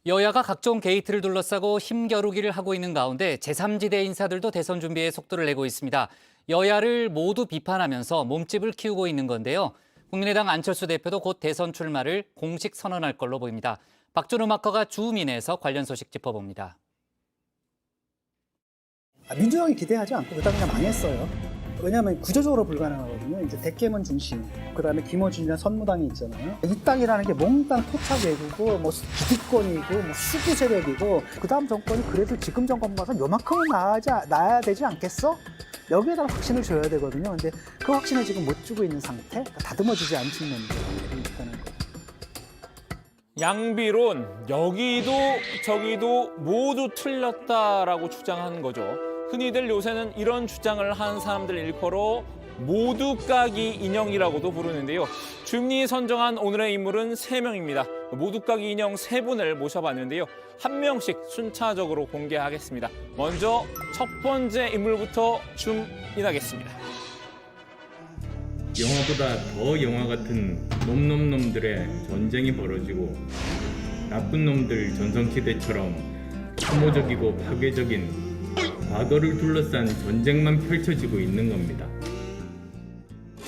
여야가 각종 게이트를 둘러싸고 힘겨루기를 하고 있는 가운데 제3지대 인사들도 대선 준비에 속도를 내고 있습니다. 여야를 모두 비판하면서 몸집을 키우고 있는 건데요. 국민의당 안철수 대표도 곧 대선 출마를 공식 선언할 걸로 보입니다. 박준우 마커가 주민에서 관련 소식 짚어봅니다. 민주당이 기대하지 않고 그다음에 그냥 망했어요. 왜냐하면 구조적으로 불가능하거든요. 이제 대깨문 중심, 그다음에 김어준이나 선무당이 있잖아요. 이 땅이라는 게 몽땅 토착 외구고, 뭐 기득권이고, 뭐 수구 세력이고, 그다음 정권이 그래도 지금 정권보다 요만큼은 나아야 되지 않겠어? 여기에다가 확신을 줘야 되거든요. 근데 그 확신을 지금 못 주고 있는 상태, 그러니까 다듬어지지 않는 거예요. 양비론 여기도 저기도 모두 틀렸다라고 주장하는 거죠. 흔히들 요새는 이런 주장을 하는 사람들 일컬어 모두 까기 인형이라고도 부르는데요. 주민이 선정한 오늘의 인물은 3명입니다. 모두 까기 인형 3분을 모셔봤는데요. 한 명씩 순차적으로 공개하겠습니다. 먼저 첫 번째 인물부터 줌인하겠습니다. 영화보다 더 영화 같은 놈놈놈들의 전쟁이 벌어지고 나쁜 놈들 전성시대처럼 혐오적이고 파괴적인 과거를 둘러싼 전쟁만 펼쳐지고 있는 겁니다.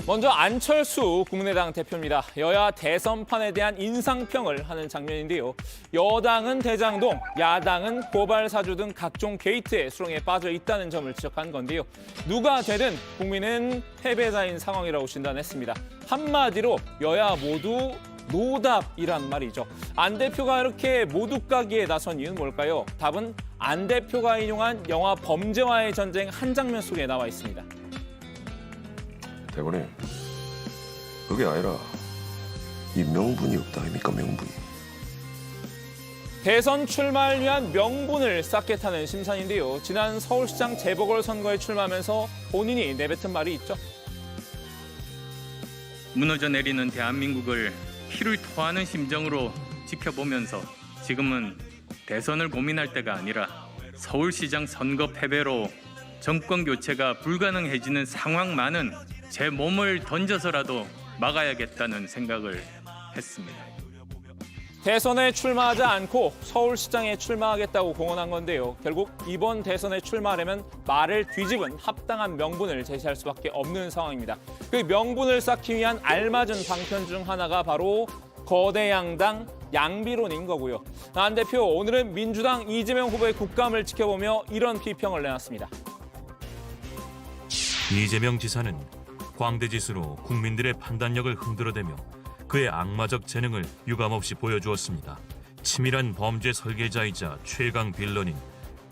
먼저 안철수 국민의당 대표입니다. 여야 대선판에 대한 인상평을 하는 장면인데요. 여당은 대장동, 야당은 고발사주 등 각종 게이트의 수렁에 빠져 있다는 점을 지적한 건데요. 누가 되든 국민은 패배자인 상황이라고 진단했습니다. 한마디로 여야 모두 노답이란 말이죠. 안 대표가 이렇게 모두 까기에 나선 이유는 뭘까요? 답은 안 대표가 인용한 영화 범죄와의 전쟁 한 장면 속에 나와 있습니다. 대본에 그게 아니라 이 명분이 없다 아닙니까, 명분이. 대선 출마를 위한 명분을 쌓겠다는 심산인데요. 지난 서울시장 재보궐선거에 출마하면서 본인이 내뱉은 말이 있죠. 무너져 내리는 대한민국을 피를 토하는 심정으로 지켜보면서 지금은 대선을 고민할 때가 아니라 서울시장 선거 패배로 정권 교체가 불가능해지는 상황만은 제 몸을 던져서라도 막아야겠다는 생각을 했습니다. 대선에 출마하지 않고 서울시장에 출마하겠다고 공언한 건데요. 결국 이번 대선에 출마하려면 말을 뒤집은 합당한 명분을 제시할 수밖에 없는 상황입니다. 그 명분을 쌓기 위한 알맞은 방편 중 하나가 바로 거대 양당 양비론인 거고요. 안 대표 오늘은 민주당 이재명 후보의 국감을 지켜보며 이런 비평을 내놨습니다. 이재명 지사는 광대지수로 국민들의 판단력을 흔들어대며 그의 악마적 재능을 유감없이 보여주었습니다. 치밀한 범죄 설계자이자 최강 빌런인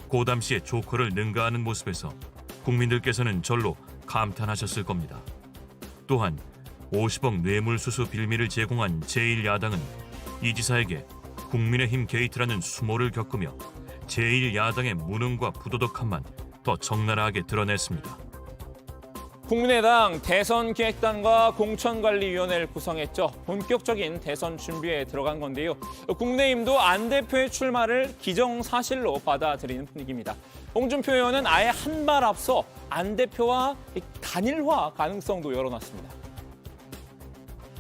고담 씨의 조커를 능가하는 모습에서 국민들께서는 절로 감탄하셨을 겁니다. 또한 50억 뇌물수수 빌미를 제공한 제1야당은 이 지사에게 국민의힘 게이트라는 수모를 겪으며 제1야당의 무능과 부도덕함만 더 적나라하게 드러냈습니다. 국민의당 대선기획단과 공천관리위원회를 구성했죠. 본격적인 대선 준비에 들어간 건데요. 국민의힘도 안 대표의 출마를 기정사실로 받아들이는 분위기입니다. 홍준표 의원은 아예 한 발 앞서 안 대표와 단일화 가능성도 열어놨습니다.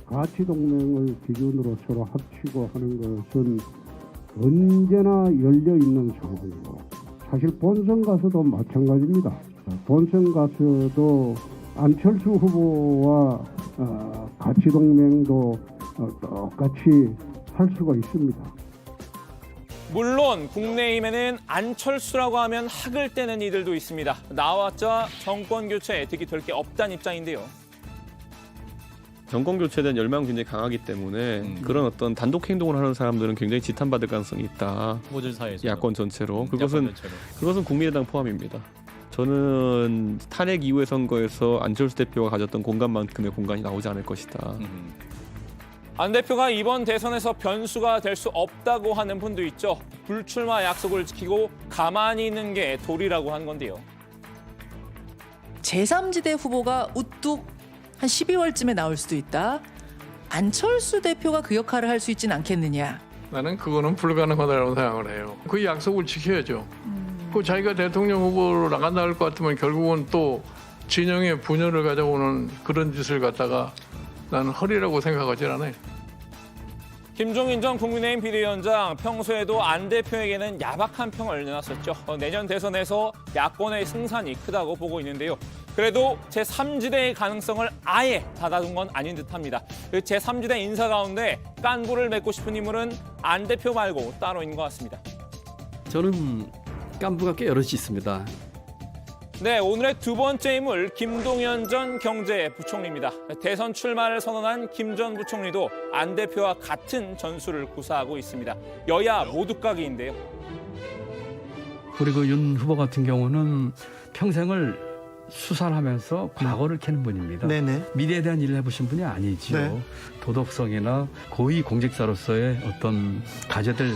가치동맹을 기준으로 서로 합치고 하는 것은 언제나 열려있는 상황이고 사실 본선 가서도 마찬가지입니다. 본선 가서도 안철수 후보와 가치동맹도 똑같이 할 수가 있습니다. 물론 국내힘에는 안철수라고 하면 학을 떼는 이들도 있습니다. 나왔자 정권 교체에 득이 될 게 없다는 입장인데요. 정권 교체에 대한 열망은 굉장히 강하기 때문에 그런 어떤 단독 행동을 하는 사람들은 굉장히 지탄받을 가능성이 있다. 후보들 사이에서 야권 전체로. 야권 그것은 국민의당 포함입니다. 저는 탄핵 이후의 선거에서 안철수 대표가 가졌던 공간만큼의 공간이 나오지 않을 것이다. 안 대표가 이번 대선에서 변수가 될 수 없다고 하는 분도 있죠. 불출마 약속을 지키고 가만히 있는 게 도리라고 한 건데요. 제3지대 후보가 우뚝 한 12월쯤에 나올 수도 있다. 안철수 대표가 그 역할을 할 수 있진 않겠느냐. 나는 그거는 불가능하다고 생각을 해요. 그 약속을 지켜야죠. 그 자기가 대통령 후보로 나간다 할 것 같으면 결국은 또 진영의 분열을 가져오는 그런 짓을 갖다가 나는 허리라고 생각하지 않아요. 김종인 전 국민의힘 비대위원장 평소에도 안 대표에게는 야박한 평을 내놨었죠. 내년 대선에서 야권의 승산이 크다고 보고 있는데요. 그래도 제3지대의 가능성을 아예 닫아둔 건 아닌 듯합니다. 그 제3지대 인사 가운데 깐부를 맺고 싶은 인물은 안 대표 말고 따로 있는 것 같습니다. 저는 깐부가 꽤 여럿이 있습니다. 네, 오늘의 두 번째 인물 김동연 전 경제부총리입니다. 대선 출마를 선언한 김 전 부총리도 안 대표와 같은 전술을 구사하고 있습니다. 여야 모두 각이인데요. 그리고 윤 후보 같은 경우는 평생을 수사를 하면서 과거를 캐는 분입니다. 네네. 미래에 대한 일을 해보신 분이 아니지요. 네. 도덕성이나 고위 공직자로서의 어떤 가져야 될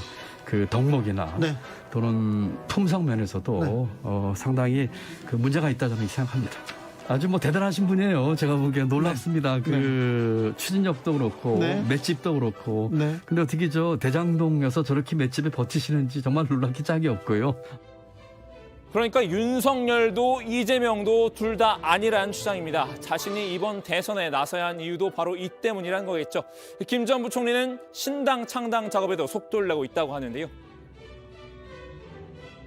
그 덕목이나 네. 또는 품성 면에서도 상당히 그 문제가 있다 저는 생각합니다. 아주 뭐 대단하신 분이에요. 제가 보기엔 놀랍습니다. 그 추진력도 그렇고 맷집도 그렇고. 근데 어떻게 저 대장동에서 저렇게 맷집에 버티시는지 정말 놀랍기 짝이 없고요. 그러니까 윤석열도 이재명도 둘 다 아니라는 주장입니다. 자신이 이번 대선에 나서야 한 이유도 바로 이 때문이란 거겠죠. 김 전 부총리는 신당 창당 작업에도 속도를 내고 있다고 하는데요.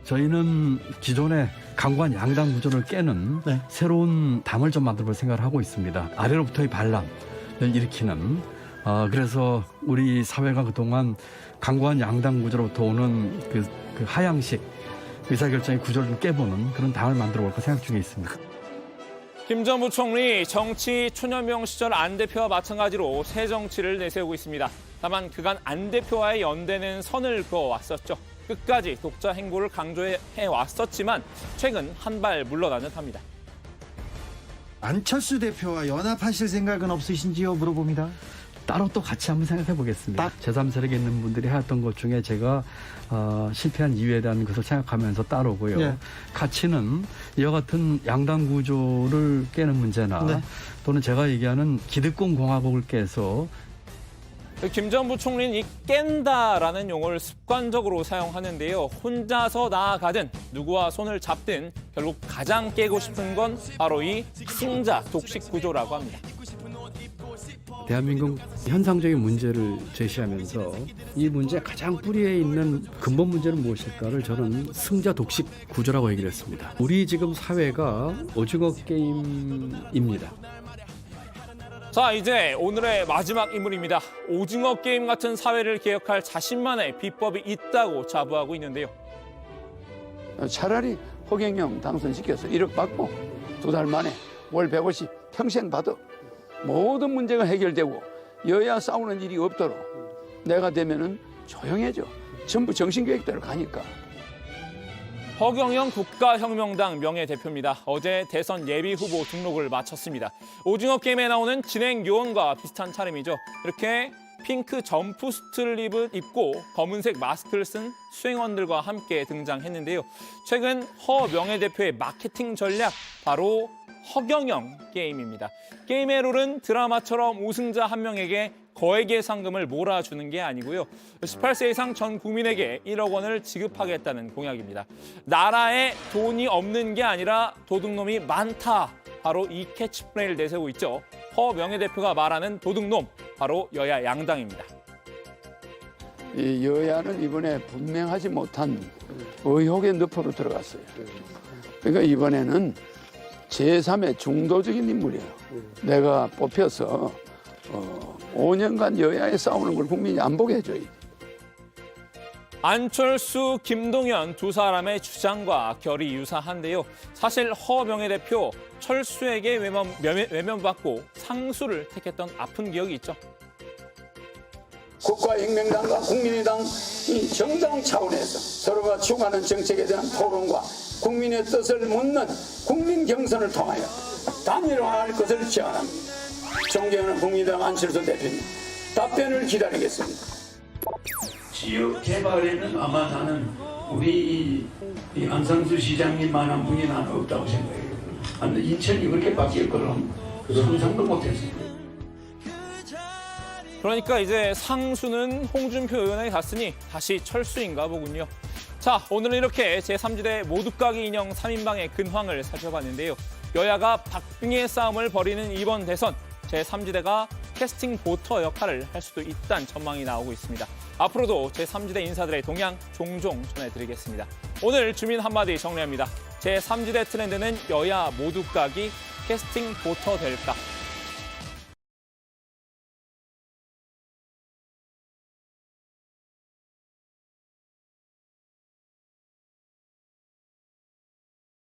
저희는 기존의 강관 양당 구조를 깨는 새로운 당을 좀 만들어볼 생각을 하고 있습니다. 아래로부터의 반란을 일으키는. 그래서 우리 사회가 그동안 강관 양당 구조로부터 오는 그 하향식 의사결정의 구조를 좀 깨보는 그런 당을 만들어 볼까 생각 중에 있습니다. 김 전 부총리 정치 초년명 시절 안 대표와 마찬가지로 새 정치를 내세우고 있습니다. 다만 그간 안 대표와의 연대는 선을 그어왔었죠. 끝까지 독자 행보를 강조해 왔었지만 최근 한 발 물러난 듯합니다. 안철수 대표와 연합하실 생각은 없으신지요? 물어봅니다. 따로 또 같이 한번 생각해 보겠습니다. 제3세력에 있는 분들이 해왔던 것 중에 제가 실패한 이유에 대한 것을 생각하면서 따르고요. 가치는 이와 같은 양당 구조를 깨는 문제나 또는 제가 얘기하는 기득권 공화국을 깨서 김 전 부총리는 이 깬다라는 용어를 습관적으로 사용하는데요. 혼자서 나아가든 누구와 손을 잡든 결국 가장 깨고 싶은 건 바로 이 승자 독식 구조라고 합니다. 대한민국 현상적인 문제를 제시하면서 이 문제의 가장 뿌리에 있는 근본 문제는 무엇일까를 저는 승자 독식 구조라고 얘기를 했습니다. 우리 지금 사회가 오징어 게임입니다. 자, 이제 오늘의 마지막 인물입니다. 오징어 게임 같은 사회를 개혁할 자신만의 비법이 있다고 자부하고 있는데요. 차라리 허경영 당선시켜서 1억 받고 2달 만에 월 150 평생 받아. 모든 문제가 해결되고 여야 싸우는 일이 없도록 내가 되면은 조용해져. 전부 정신계획대로 가니까. 허경영 국가혁명당 명예대표입니다. 어제 대선 예비후보 등록을 마쳤습니다. 오징어 게임에 나오는 진행 요원과 비슷한 차림이죠. 이렇게 핑크 점프수트를 입고 검은색 마스크를 쓴 수행원들과 함께 등장했는데요. 최근 허 명예대표의 마케팅 전략 바로 허경영 게임입니다. 게임의 룰은 드라마처럼 우승자 한 명에게 거액의 상금을 몰아주는 게 아니고요. 18세 이상 전 국민에게 1억 원을 지급하겠다는 공약입니다. 나라에 돈이 없는 게 아니라 도둑놈이 많다. 바로 이 캐치프레이를 내세우고 있죠. 허 명예대표가 말하는 도둑놈, 바로 여야 양당입니다. 이 여야는 이번에 분명하지 못한 의혹의 늪으로 들어갔어요. 그러니까 이번에는 제3의 중도적인 인물이에요. 내가 뽑혀서 5년간 여야에 싸우는 걸 국민이 안 보게 해줘요. 안철수, 김동연 두 사람의 주장과 결이 유사한데요. 사실 허 명예대표 철수에게 외면받고 상수를 택했던 아픈 기억이 있죠. 국가혁명당과 국민의당 이 정당 차원에서 서로가 추구하는 정책에 대한 토론과 국민의 뜻을 묻는 국민 경선을 통하여 단일화할 것을 제안합니다. 존경하는 국민의당 안철수 대표님, 답변을 기다리겠습니다. 지역 개발에는 아마 나는 우리 이 안상수 시장님만한 분이 나는 없다고 생각해요. 인천이 그렇게 바뀔 거는 상상도 못했어요. 그러니까 이제 상수는 홍준표 의원에게 갔으니 다시 철수인가 보군요. 자, 오늘은 이렇게 제3지대 모두까기 인형 3인방의 근황을 살펴봤는데요. 여야가 박빙의 싸움을 벌이는 이번 대선, 제3지대가 캐스팅 보터 역할을 할 수도 있다는 전망이 나오고 있습니다. 앞으로도 제3지대 인사들의 동향 종종 전해드리겠습니다. 오늘 주민 한마디 정리합니다. 제3지대 트렌드는 여야 모두 각이 캐스팅 보터 될까?